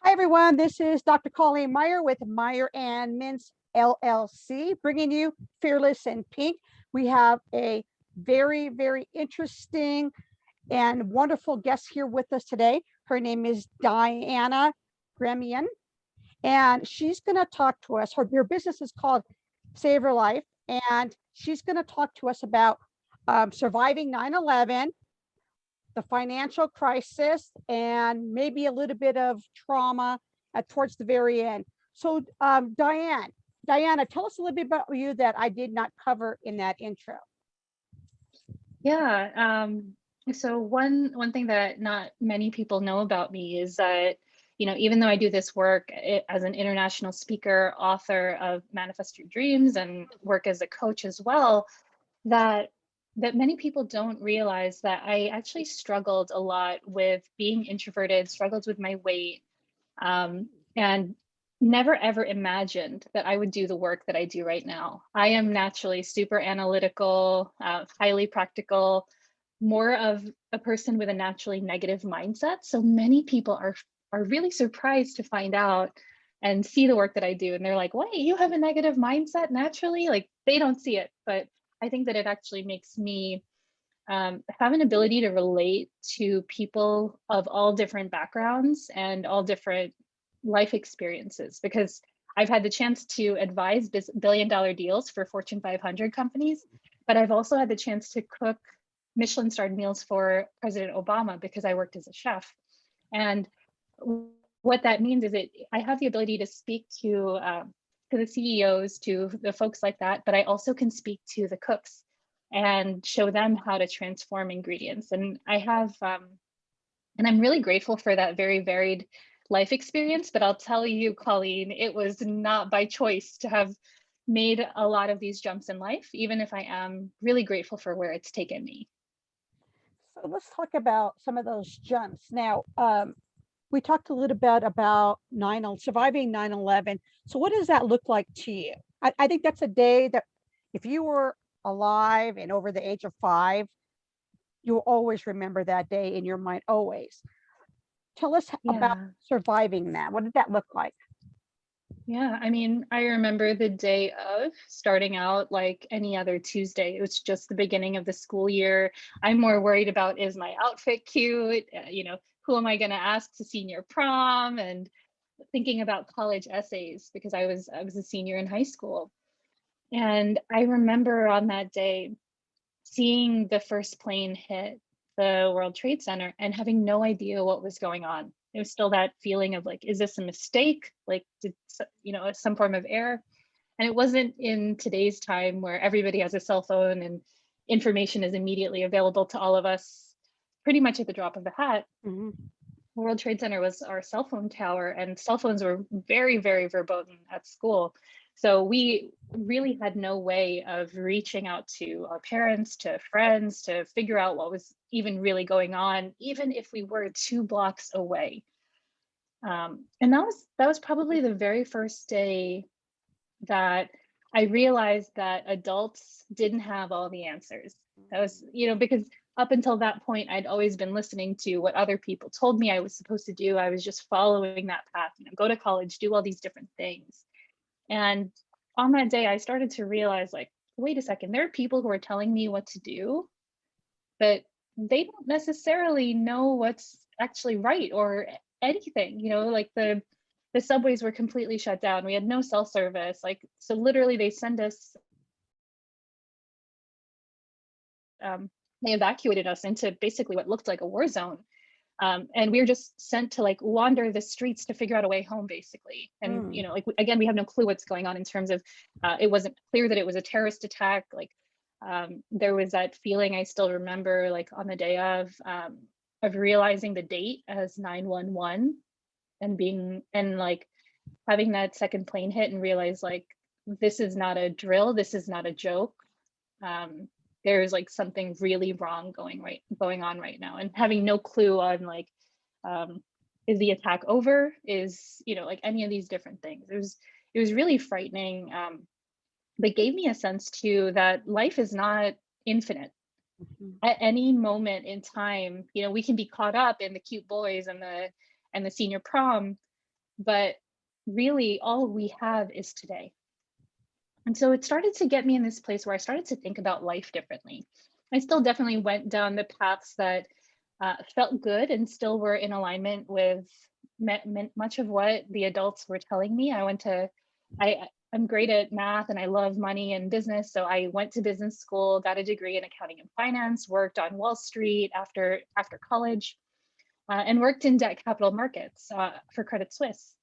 Hi, everyone. This is Dr. Colleen Meyer with Meyer and Mintz LLC, bringing you Fearless in Pink. We have a very, very interesting and wonderful guest here with us today. Her name is Diana Gremillion, and she's going to talk to us. Her business is called Save Her Life, and she's going to talk to us about surviving 9/11, the financial crisis, and maybe a little bit of trauma towards the very end. So, Diana, tell us a little bit about you that I did not cover in that intro. Yeah. So one thing that not many people know about me is that, even though I do this work as an international speaker, author of Manifest Your Dreams, and work as a coach as well, that many people don't realize that I actually struggled a lot with being introverted, struggled with my weight, and never ever imagined that I would do the work that I do right now. I am naturally super analytical, highly practical, more of a person with a naturally negative mindset. So many people are really surprised to find out and see the work that I do. And they're like, wait, you have a negative mindset naturally? Like, they don't see it. But I think that it actually makes me have an ability to relate to people of all different backgrounds and all different life experiences, because I've had the chance to advise billion-dollar deals for Fortune 500 companies, but I've also had the chance to cook Michelin-starred meals for President Obama because I worked as a chef. And what that means is that I have the ability to speak to the CEOs, to the folks like that, but I also can speak to the cooks and show them how to transform ingredients. And and I'm really grateful for that very varied life experience. But I'll tell you, Colleen, it was not by choice to have made a lot of these jumps in life, even if I am really grateful for where it's taken me. So let's talk about some of those jumps. Now, we talked a little bit about surviving 9/11. So what does that look like to you? I think that's a day that if you were alive and over the age of 5, you'll always remember that day in your mind, always. Tell us about Yeah. surviving that. What did that look like? Yeah, I mean, I remember the day of starting out like any other Tuesday. It was just the beginning of the school year. I'm more worried about, is my outfit cute? Who am I going to ask to senior prom? And thinking about college essays, because I was a senior in high school. And I remember on that day seeing the first plane hit the World Trade Center and having no idea what was going on. It was still that feeling of like, is this a mistake? Like, did some form of error? And it wasn't in today's time where everybody has a cell phone and information is immediately available to all of us pretty much at the drop of a hat. Mm-hmm. World Trade Center was our cell phone tower, and cell phones were very, very verboten at school. So we really had no way of reaching out to our parents, to friends, to figure out what was even really going on, even if we were 2 blocks away. And that was probably the very first day that I realized that adults didn't have all the answers. That was, because up until that point, I'd always been listening to what other people told me I was supposed to do. I was just following that path, go to college, do all these different things. And on that day, I started to realize, like, wait a second, there are people who are telling me what to do, but they don't necessarily know what's actually right or anything. Like the subways were completely shut down. We had no cell service. Like, so literally they send us, they evacuated us into basically what looked like a war zone. And we were just sent to like wander the streets to figure out a way home, basically. And, like, again, we have no clue what's going on in terms of, it wasn't clear that it was a terrorist attack. Like, there was that feeling I still remember, like on the day of realizing the date as 9/11, and like having that second plane hit and realize, like, this is not a drill, this is not a joke. There's like something really wrong going on right now, and having no clue on, like, is the attack over, is, like, any of these different things. It was really frightening, but gave me a sense too that life is not infinite. Mm-hmm. At any moment in time, we can be caught up in the cute boys and the senior prom, but really all we have is today. And so it started to get me in this place where I started to think about life differently. I still definitely went down the paths that felt good and still were in alignment with much of what the adults were telling me. I'm great at math and I love money and business. So I went to business school, got a degree in accounting and finance, worked on Wall Street after college, and worked in debt capital markets for Credit Suisse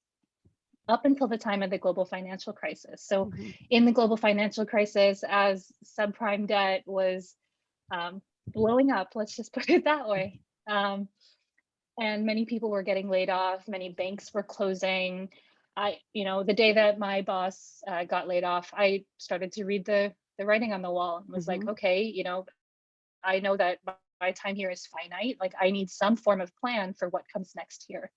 up until the time of the global financial crisis. So in the global financial crisis, as subprime debt was blowing up, let's just put it that way. And many people were getting laid off, many banks were closing. The day that my boss got laid off, I started to read the writing on the wall and was like, okay, I know that my time here is finite. Like I need some form of plan for what comes next here.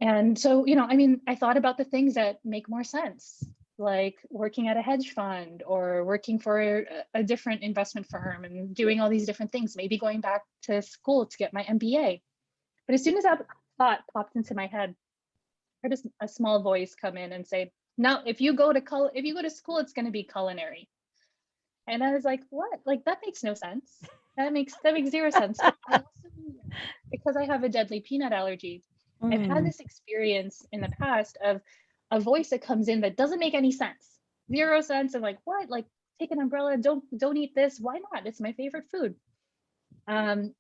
And so, I thought about the things that make more sense, like working at a hedge fund or working for a different investment firm and doing all these different things, maybe going back to school to get my MBA. But as soon as that thought popped into my head, I heard a small voice come in and say, "No, if you go to school, it's going to be culinary." And I was like, "What? Like that makes no sense. That makes zero sense." But I also, because I have a deadly peanut allergy, I've had this experience in the past of a voice that comes in that doesn't make any sense, 0 sense. I'm like, what? Like, take an umbrella, don't eat this. Why not? It's my favorite food. And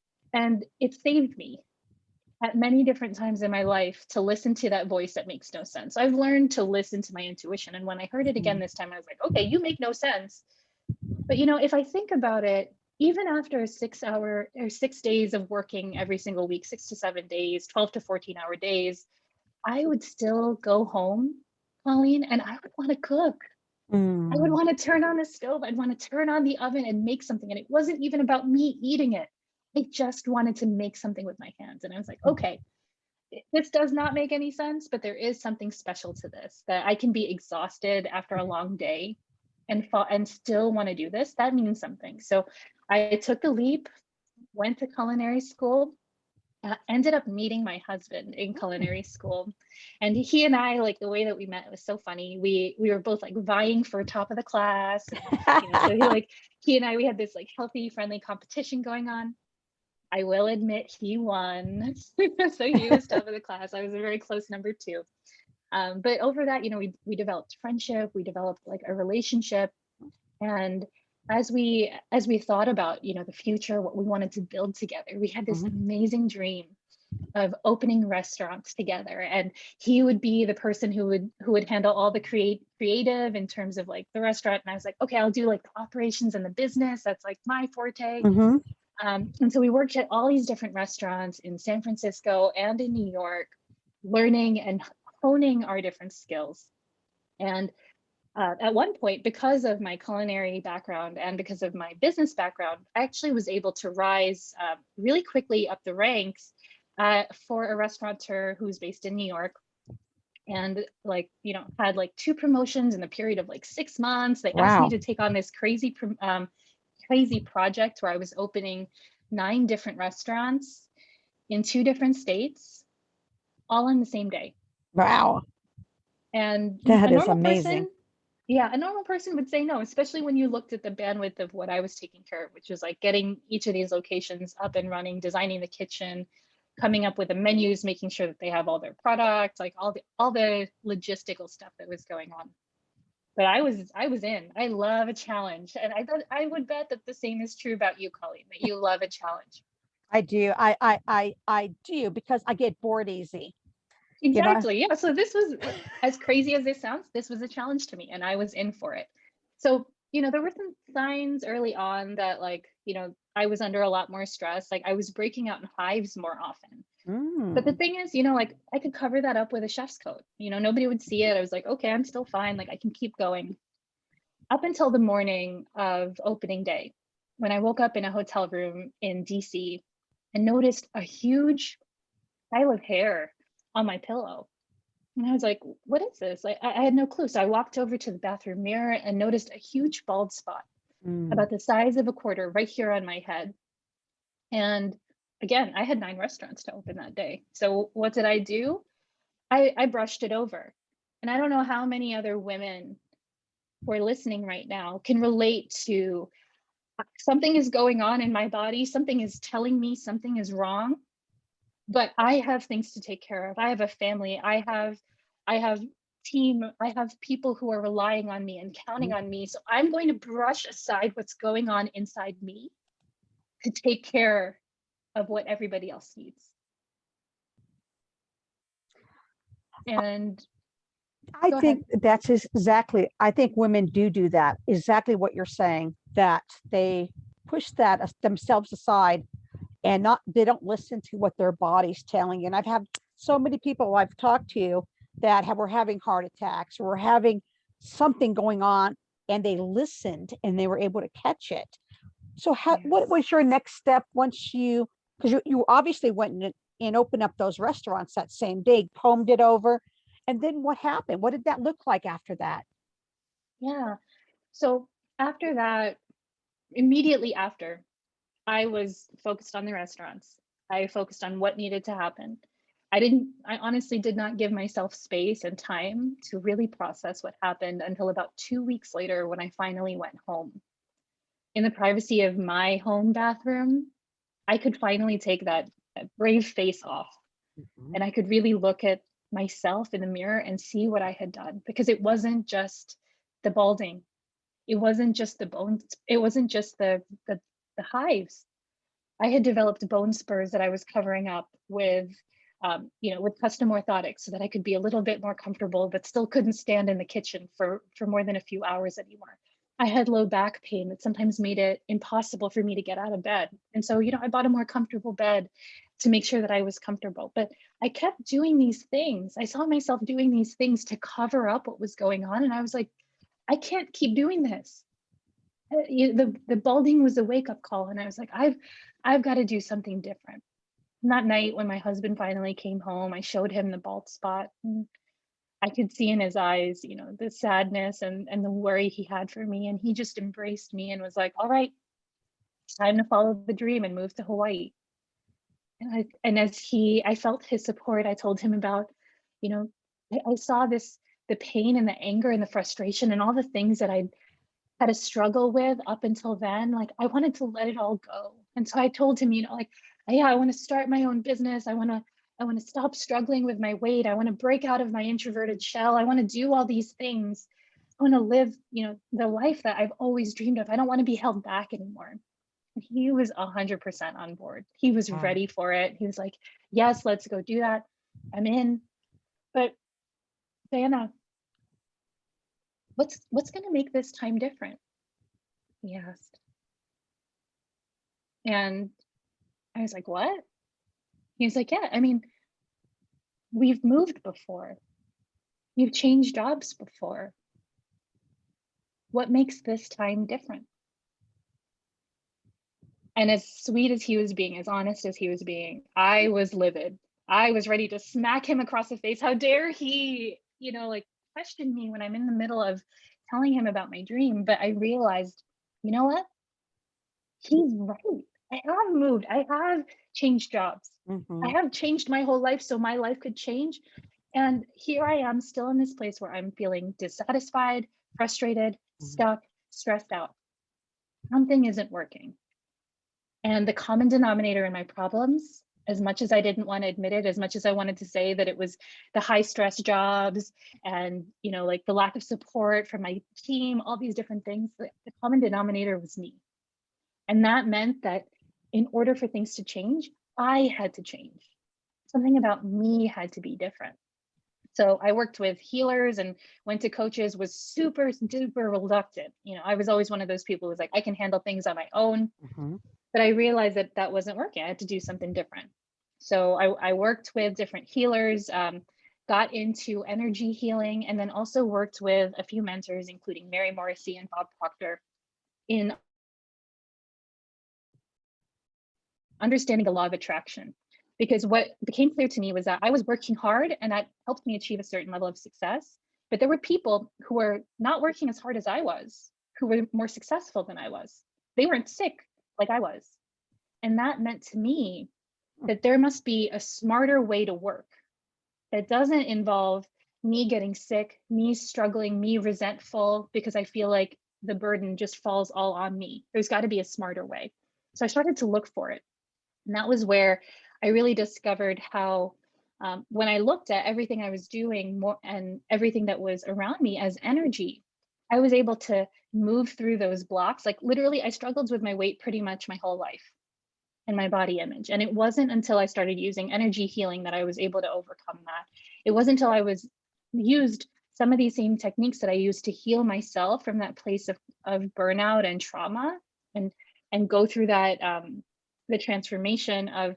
it saved me at many different times in my life to listen to that voice that makes no sense. I've learned to listen to my intuition. And when I heard it again this time, I was like, okay, you make no sense. But if I think about it, even after 6 days of working every single week, 6 to 7 days, 12 to 14-hour days, I would still go home, Colleen, and I would want to cook. I would want to turn on the stove. I'd want to turn on the oven and make something. And it wasn't even about me eating it. I just wanted to make something with my hands. And I was like, okay, this does not make any sense, but there is something special to this, that I can be exhausted after a long day and still want to do this. That means something. So I took the leap, went to culinary school, ended up meeting my husband in culinary school. And he and I, like the way that we met was so funny. We were both like vying for top of the class. So he and I, we had this like healthy, friendly competition going on. I will admit he won. So he was top of the class. I was a very close number 2. But over that, we developed friendship, we developed like a relationship. And as we thought about, the future, what we wanted to build together, we had this amazing dream of opening restaurants together. And he would be the person who would handle all the creative in terms of like the restaurant. And I was like, okay, I'll do like the operations and the business. That's like my forte. And so we worked at all these different restaurants in San Francisco and in New York, learning and honing our different skills. And at one point, because of my culinary background and because of my business background, I actually was able to rise really quickly up the ranks for a restaurateur who's based in New York. And had like 2 promotions in the period of like 6 months. They asked me to take on this crazy project where I was opening 9 different restaurants in 2 different states, all on the same day. Wow. And that is amazing. A normal person would say no, especially when you looked at the bandwidth of what I was taking care of, which was like getting each of these locations up and running, designing the kitchen, coming up with the menus, making sure that they have all their products, like all the logistical stuff that was going on. But I was in. I love a challenge, and I would bet that the same is true about you, Colleen, that you love a challenge. I do. I do, because I get bored easy. Exactly. Yeah. So this was, as crazy as this sounds, this was a challenge to me, and I was in for it. So, there were some signs early on that I was under a lot more stress. Like I was breaking out in hives more often. But the thing is, I could cover that up with a chef's coat. Nobody would see it. I was like, okay, I'm still fine. Like I can keep going. Up until the morning of opening day, when I woke up in a hotel room in DC and noticed a huge pile of hair on my pillow. And I was like, what is this? I had no clue. So I walked over to the bathroom mirror and noticed a huge bald spot about the size of a quarter right here on my head. And again, I had 9 restaurants to open that day. So what did I do? I brushed it over. And I don't know how many other women who are listening right now can relate to something is going on in my body, something is telling me something is wrong, but I have things to take care of. I have a family. I have team. I have people who are relying on me and counting on me. So I'm going to brush aside what's going on inside me to take care of what everybody else needs. And I go ahead. think that's exactly, I think women do that, exactly what you're saying, that they push that themselves aside and they don't listen to what their body's telling you. And I've had so many people I've talked to that were having heart attacks or were having something going on, and they listened and they were able to catch it. So what Yes. was your next step once because you obviously went and opened up those restaurants that same day, combed it over, and then what happened? What did that look like after that? Yeah. So after that, immediately after, I was focused on the restaurants. I focused on what needed to happen. I honestly did not give myself space and time to really process what happened until about 2 weeks later when I finally went home. In the privacy of my home bathroom, I could finally take that brave face off, Mhm. and I could really look at myself in the mirror and see what I had done, because it wasn't just the balding. It wasn't just the bones. It wasn't just the hives. I had developed bone spurs that I was covering up with, with custom orthotics so that I could be a little bit more comfortable, but still couldn't stand in the kitchen for more than a few hours anymore. I had low back pain that sometimes made it impossible for me to get out of bed. And so, I bought a more comfortable bed to make sure that I was comfortable. But I kept doing these things. I saw myself doing these things to cover up what was going on. And I was like, I can't keep doing this. The balding was a wake-up call, and I was like, I've got to do something different. And that night when my husband finally came home, I showed him the bald spot, and I could see in his eyes, the sadness and the worry he had for me, and he just embraced me and was like, all right, it's time to follow the dream and move to Hawaii. And I felt his support. I told him about, you know I saw the pain and the anger and the frustration and all the things that I had a struggle with up until then. Like, I wanted to let it all go. And so I told him, like, yeah, I want to start my own business. I want to stop struggling with my weight. I want to break out of my introverted shell. I want to do all these things. I want to live, the life that I've always dreamed of. I don't want to be held back anymore. And he was 100% on board. He was Wow. ready for it. He was like, yes, let's go do that. I'm in. But Diana, what's going to make this time different? He asked. And I was like, what? He was like, yeah, I mean, we've moved before. You've changed jobs before. What makes this time different? And as sweet as he was being, as honest as he was being, I was livid. I was ready to smack him across the face. How dare he, question me when I'm in the middle of telling him about my dream? But I realized, you know what? He's right. I have moved. I have changed jobs. I Mhm. have changed my whole life so my life could change. And here I am still in this place where I'm feeling dissatisfied, frustrated, Mhm. stuck, stressed out. Something isn't working. And the common denominator in my problems, as much as I didn't want to admit it, as much as I wanted to say that it was the high stress jobs and, like the lack of support from my team, all these different things, the common denominator was me. And that meant that in order for things to change, I had to change. Something about me had to be different. So I worked with healers and went to coaches, was super duper reluctant. I was always one of those people who was like, I can handle things on my own. Mhm. But I realized that wasn't working. I had to do something different. So I worked with different healers, got into energy healing, and then also worked with a few mentors, including Mary Morrissey and Bob Proctor, in understanding the law of attraction. Because what became clear to me was that I was working hard and that helped me achieve a certain level of success. But there were people who were not working as hard as I was, who were more successful than I was. They weren't sick like I was. And that meant to me that there must be a smarter way to work. that doesn't involve me getting sick, me struggling, me resentful because I feel like the burden just falls all on me. There's got to be a smarter way. So I started to look for it. And that was where I really discovered how, when I looked at everything I was doing more and everything that was around me as energy, I was able to move through those blocks. Like literally, I struggled with my weight pretty much my whole life and my body image. And it wasn't until I started using energy healing that I was able to overcome that. It wasn't until I was used some of these same techniques that I used to heal myself from that place of burnout and trauma and go through that the transformation of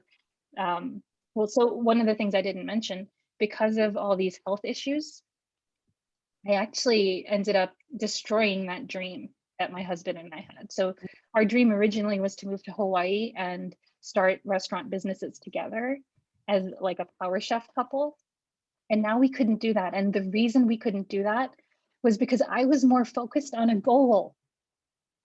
well, so one of the things I didn't mention, because of all these health issues, I actually ended up destroying that dream that my husband and I had. So our dream originally was to move to Hawaii and start restaurant businesses together as like a power chef couple. And now we couldn't do that. And the reason we couldn't do that was because I was more focused on a goal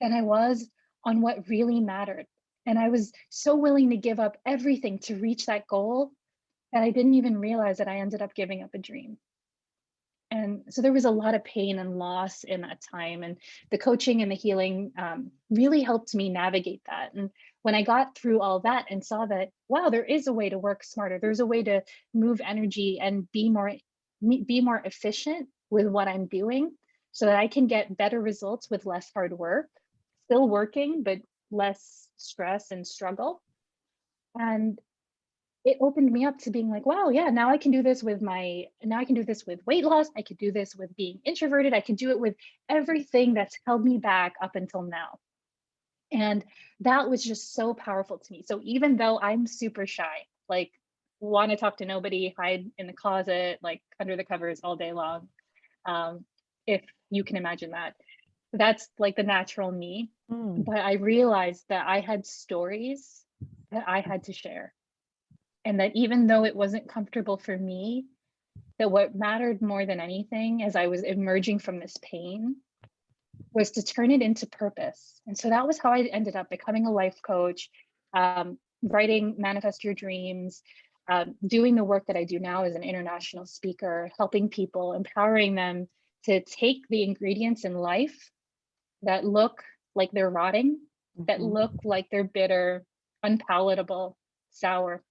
than I was on what really mattered. And I was so willing to give up everything to reach that goal that I didn't even realize that I ended up giving up a dream. And so there was a lot of pain and loss in that time. And the coaching and the healing really helped me navigate that. And when I got through all that and saw that, wow, there is a way to work smarter, there's a way to move energy and be more efficient with what I'm doing so that I can get better results with less hard work, still working, but less stress and struggle. And it opened me up to being like, wow, yeah, now I can do this with weight loss. I could do this with being introverted. I could do it with everything that's held me back up until now. And that was just so powerful to me. So even though I'm super shy, like want to talk to nobody, hide in the closet, like under the covers all day long, if you can imagine that, that's like the natural me. But I realized that I had stories that I had to share. And that even though it wasn't comfortable for me, that what mattered more than anything as I was emerging from this pain was to turn it into purpose. And so that was how I ended up becoming a life coach, writing Manifest Your Dreams, doing the work that I do now as an international speaker, helping people, empowering them to take the ingredients in life that look like they're rotting, that look like they're bitter, unpalatable, sour.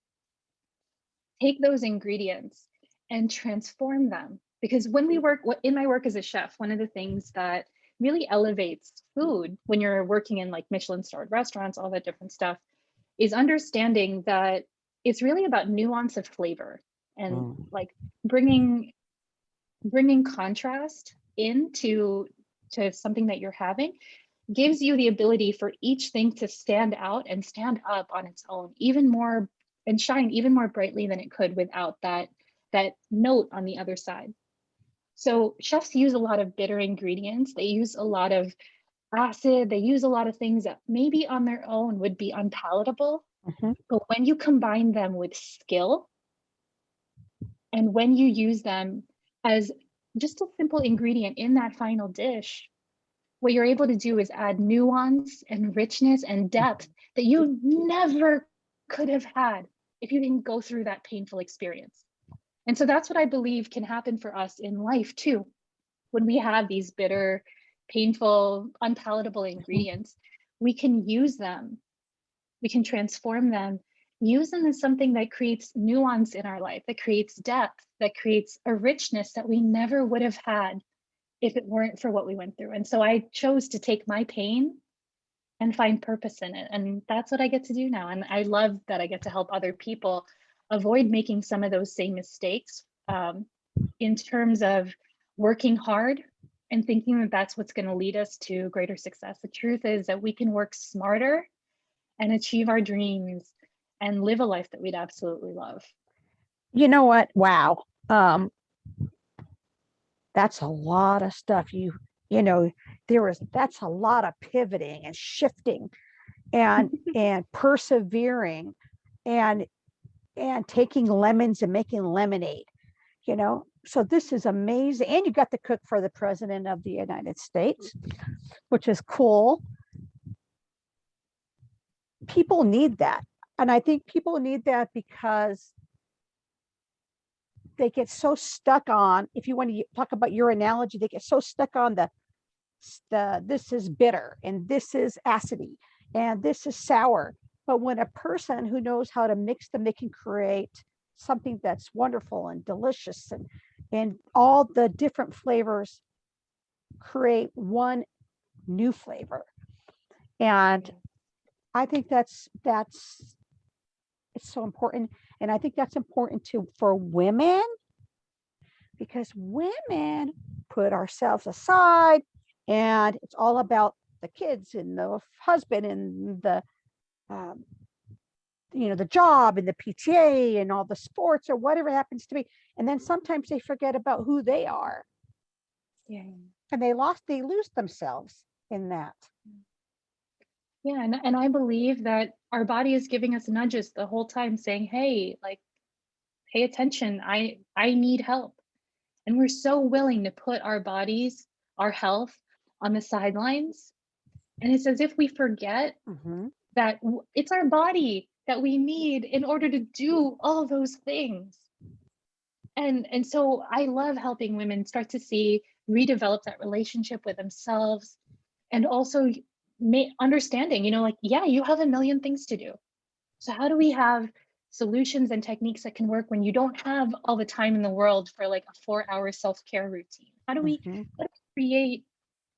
Take those ingredients and transform them. Because when we work in my work as a chef, one of the things that really elevates food when you're working in like Michelin starred restaurants, all that different stuff, is understanding that it's really about nuance of flavor and like bringing contrast into something that you're having gives you the ability for each thing to stand out and stand up on its own even more and shine even more brightly than it could without that note on the other side. So chefs use a lot of bitter ingredients. They use a lot of acid. They use a lot of things that maybe on their own would be unpalatable. But when you combine them with skill and when you use them as just a simple ingredient in that final dish, what you're able to do is add nuance and richness and depth that you never could have had if you didn't go through that painful experience. And so that's what I believe can happen for us in life too. When we have these bitter, painful, unpalatable ingredients, we can use them, we can transform them, use them as something that creates nuance in our life, that creates depth, that creates a richness that we never would have had if it weren't for what we went through. And so I chose to take my pain and find purpose in it. And that's what I get to do now. And I love that I get to help other people avoid making some of those same mistakes in terms of working hard and thinking that that's what's going to lead us to greater success. The truth is that we can work smarter and achieve our dreams and live a life that we'd absolutely love. You know what? Wow. That's a lot of stuff. That's a lot of pivoting and shifting and persevering and taking lemons and making lemonade, so this is amazing. And you got to cook for the president of the United States, which is cool. People need that. And I think people need that because they get so stuck on, if you want to talk about your analogy, they get so stuck on the this is bitter and this is acidy and this is sour. But when a person who knows how to mix them, they can create something that's wonderful and delicious, and all the different flavors create one new flavor. And I think that's it's so important. And I think that's important too for women, because women put ourselves aside and it's all about the kids and the husband and the the job and the PTA and all the sports or whatever it happens to be. And then sometimes they forget about who they are. Yeah. And they lose themselves in that. Yeah, and I believe that our body is giving us nudges the whole time saying, hey, like, pay attention. I need help. And we're so willing to put our bodies, our health on the sidelines. And it's as if we forget that it's our body that we need in order to do all those things. And so I love helping women start to see, redevelop that relationship with themselves, and also understanding, like, yeah, you have a million things to do. So how do we have solutions and techniques that can work when you don't have all the time in the world for like a 4-hour self-care routine? How do we create,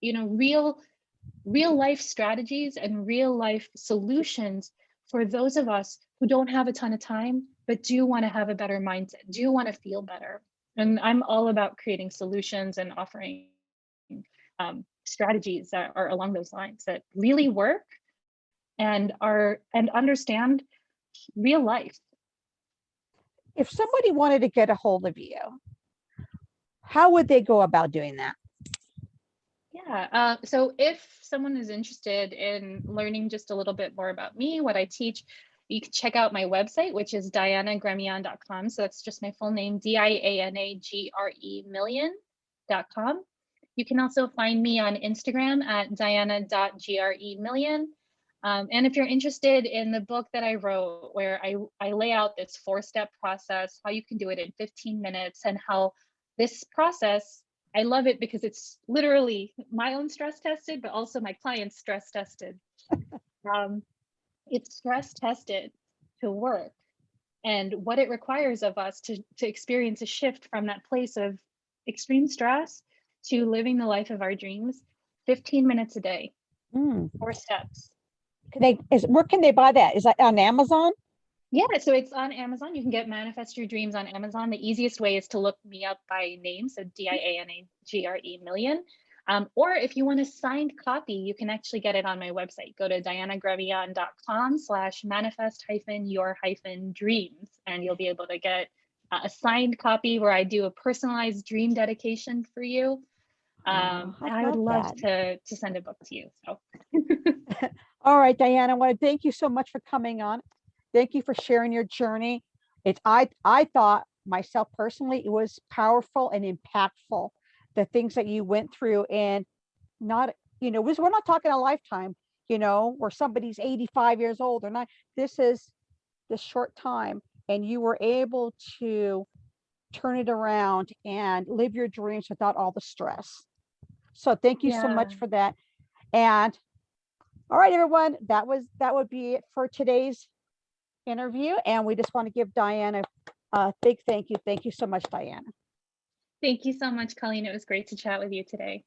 real life strategies and real life solutions for those of us who don't have a ton of time, but do want to have a better mindset, do want to feel better? And I'm all about creating solutions and offering strategies that are along those lines that really work and understand real life. If somebody wanted to get a hold of you, how would they go about doing that? Yeah, so if someone is interested in learning just a little bit more about me, what I teach, you can check out my website, which is dianagremillion.com. So that's just my full name, DIANAGRE million.com. You can also find me on Instagram at diana.gremillion. And if you're interested in the book that I wrote, where I lay out this 4-step process, how you can do it in 15 minutes, and how this process, I love it because it's literally my own stress tested, but also my client's stress tested. It's stress tested to work, and what it requires of us to experience a shift from that place of extreme stress to living the life of our dreams. 15 minutes a day, 4 steps. Where can they buy that? Is that on Amazon? Yeah, so it's on Amazon. You can get Manifest Your Dreams on Amazon. The easiest way is to look me up by name, so DIANAGRE million. Or if you want a signed copy, you can actually get it on my website. Go to dianagremillion.com/manifest-your-dreams, and you'll be able to get a signed copy where I do a personalized dream dedication for you. And I would love to send a book to you. So. All right, Diana, I want to thank you so much for coming on. Thank you for sharing your journey. I thought myself personally, it was powerful and impactful, the things that you went through, and not, we're not talking a lifetime, where somebody's 85 years old or not. This is this short time, and you were able to turn it around and live your dreams without all the stress. So thank you so much for that. And all right, everyone, that would be it for today's interview. And we just want to give Diana a big thank you. Thank you so much, Diana. Thank you so much, Colleen. It was great to chat with you today.